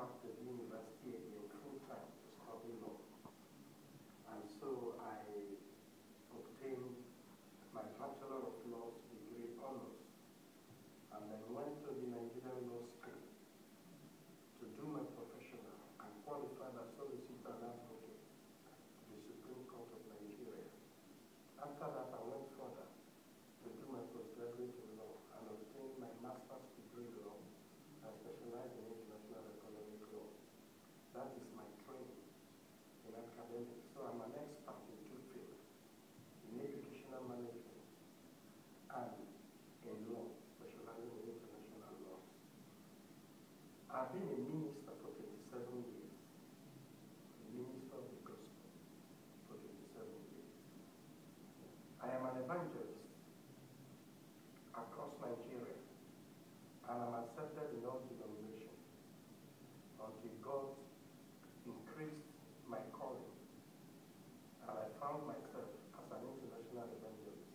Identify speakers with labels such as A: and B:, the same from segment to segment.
A: back to the university again full time to study law. And so I obtained my Bachelor of Laws degree honors, and then went to the Nigerian Law School to do my professional and qualified as solicitor and advocate to the Supreme Court of Nigeria. After that, I went further to do my postgraduate in law and obtained my master's degree in law and specialized in international economic law. That is my training in academics. So I'm an expert in two fields, in educational management and in law, specializing in international law. I've been a minister for 27 years, a minister of the gospel for 27 years. I am an evangelist across Nigeria, and I'm accepted in all denominations until God increased my calling, and I found myself as an international evangelist,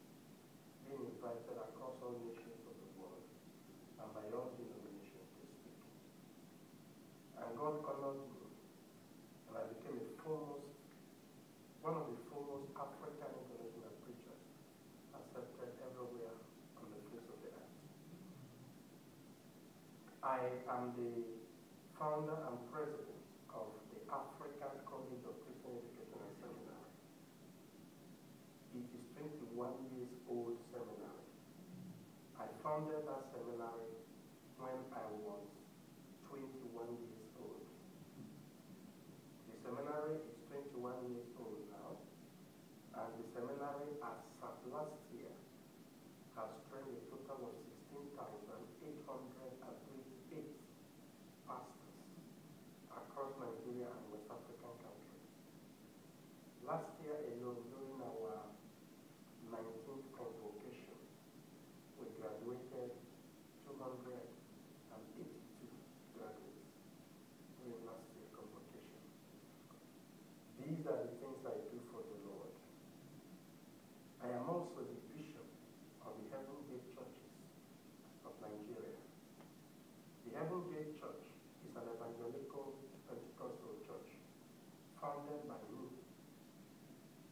A: being invited across all nations of the world and by all denominations to speak. And God honored me, and I became one of the foremost African international preachers accepted everywhere on the face of the earth. I am the founder and president of the African College of Christian Education and Seminary. It is 21 years old seminary. I founded that seminary when I was 21 years old. The seminary is 21 years old now, and the seminary as at last year has trained a total of 16,838 pastors across Nigeria and West African countries. Last year alone, during our 19th convocation, we graduated 282 graduates during last year's convocation. These are the things I do for the Lord. I am also the bishop of the Heaven Gate Churches of Nigeria. The Heaven Gate Church is an evangelical Pentecostal church founded by me.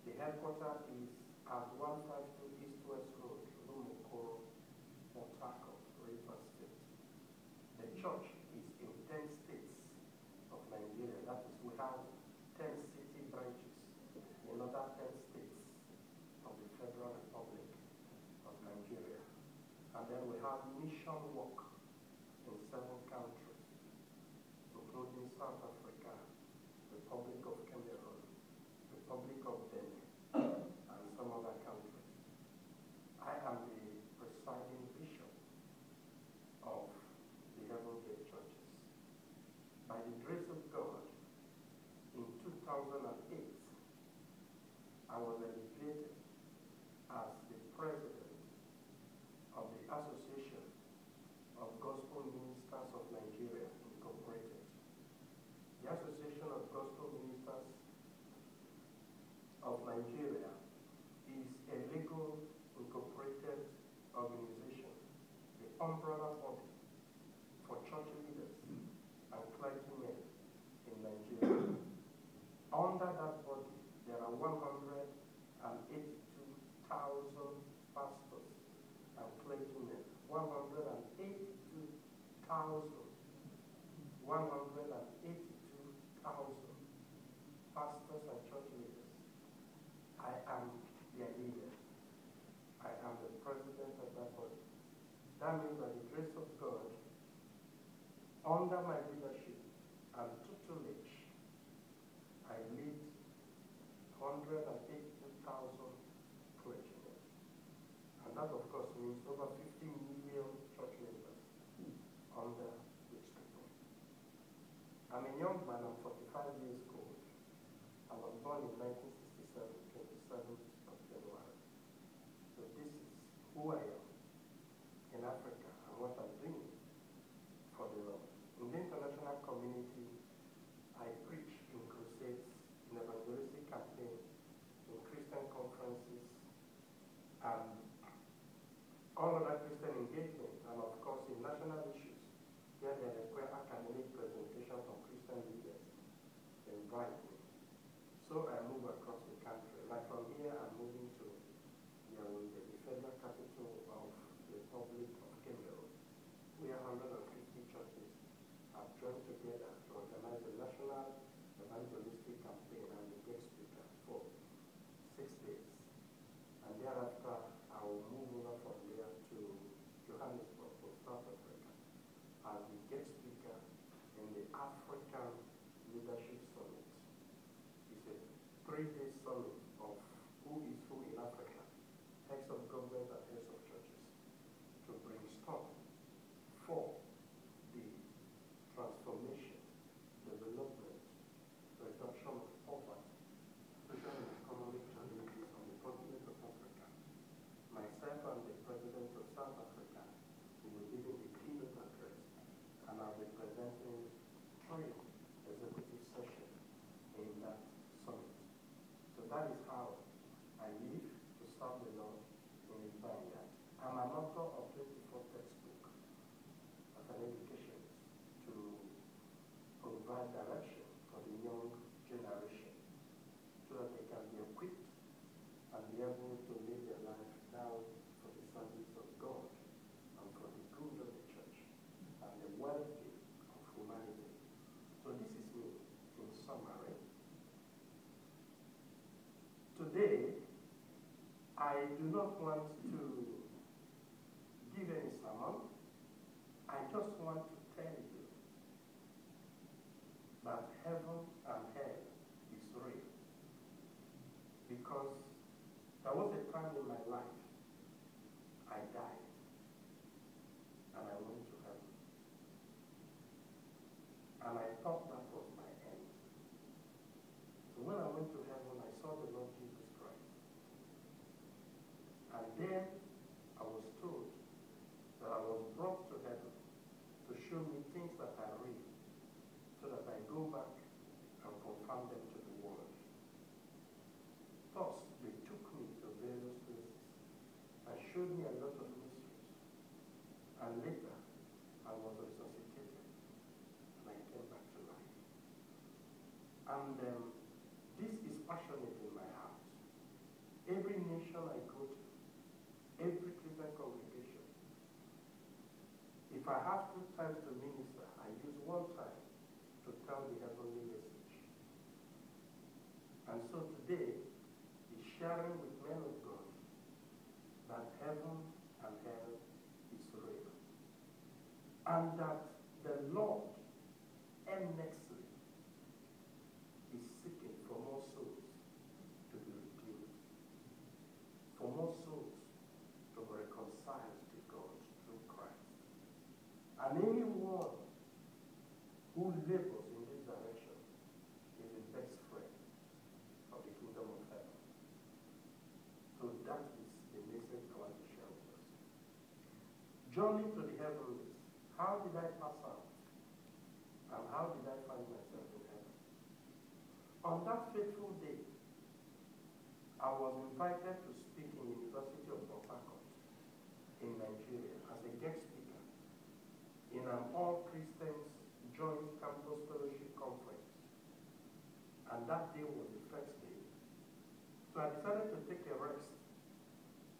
A: The headquarters is at 152 East West Road, Lumokoro, Port Harcourt, Rivers State. The church is in 10 states of Nigeria. That is, we have 10 city branches in other 10 states of the Federal Republic of Nigeria. And then we have mission work in 7 countries, including South Africa, Republic of Cameroon, Republic of Benin, and some other countries. I am the presiding bishop of the Heaven Gate Churches. By the grace of God, in 2008, I was elevated as the president of the Association of Gospel Ministers of Nigeria, Incorporated. The Association of Gospel Ministers of Nigeria is a legal incorporated organization, the umbrella body for church leaders and clergymen in Nigeria. Under that body, there are 182,000 pastors and clergymen. 182,000 pastors and church leaders. I am their leader. I am the president of that body. That means by the grace of God, under my leadership and tutelage, I lead 182,000 clergymen. And that, of course, means over 50 million church members under which people. I'm a young man, I'm 45 years old. I was born in 1967, 27th of January. So this is who I am in Africa and what I'm doing for the Lord. In the international community, I preach in crusades, in evangelistic campaigns, in Christian conferences, and all other Christian engagement, and of course in national issues, where they require academic presentations on invite me. So I move across the country. Like from here, I'm moving to Yaoundé, the federal capital of the Republic of Cameroon, where 150 churches have joined together to organize a national evangelistic campaign and the guest speaker for 6 days. And thereafter, I will move over from there to Johannesburg for South Africa as the guest speaker in the African Leadership Summit. It's a 3-day summit of who is who in Africa, heads of government and heads of churches, to brainstorm for the transformation, development, reduction of poverty, social and economic challenges on the continent of Africa. Myself and the President of South Africa will be giving the keynote address, and I'll be presenting 3 executive sessions in that summit. So that is how I live to serve the Lord in His vineyard. I'm an author of 24 textbooks as an educationist to provide direction for the young generation so that they can be equipped and be able to lay their life down for the service of God and for the good of the church and the well-being of humanity. So this is me in summary. Today, I do not want to give any sermon. I just want to tell you that heaven and hell is real. Because there was a time in my life I died and I went to heaven. And I thought that was my end. So when I went to heaven, I saw the Lord Jesus Christ. And then I was told that I was brought to heaven to show me things that are real, so that I go back and confirm them to the world. Thus, they took me to various places and showed me a lot of mysteries. And later, I was resuscitated and I came back to life. And this is passionate in my heart. Every nation I go to, every Christian congregation, if I have 2 times to minister, I use 1 time to tell the heavenly message. And so today is sharing with men of God that heaven and hell is real. And that the Lord earnestly is seeking for more souls to be redeemed, for more souls to be reconciled to God through Christ. And anyone who labors in this direction is the best friend of the kingdom of heaven. So that is the message I want to share with us. Journey to the heavenlies. How did I pass out? And how did I find myself in heaven? On that fateful day, I was invited to speak in the University of Port Harcourt in Nigeria as a guest speaker in an all-Christians joint campus fellowship conference. And that day was the first day. So I decided to take a rest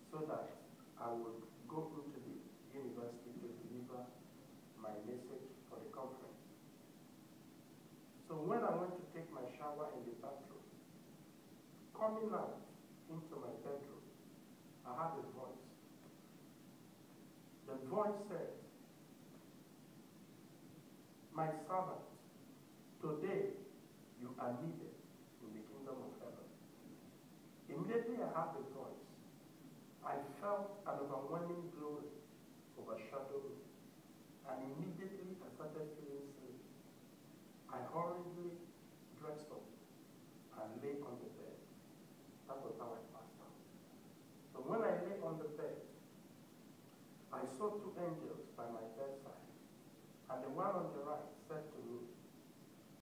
A: so that I would go into the university to deliver my message for the conference. So when I went to take my shower in the bathroom, coming out into my bedroom, I heard a voice. The voice said, "My servant, today you are needed in the kingdom of heaven." Immediately I heard the voice, I felt an overwhelming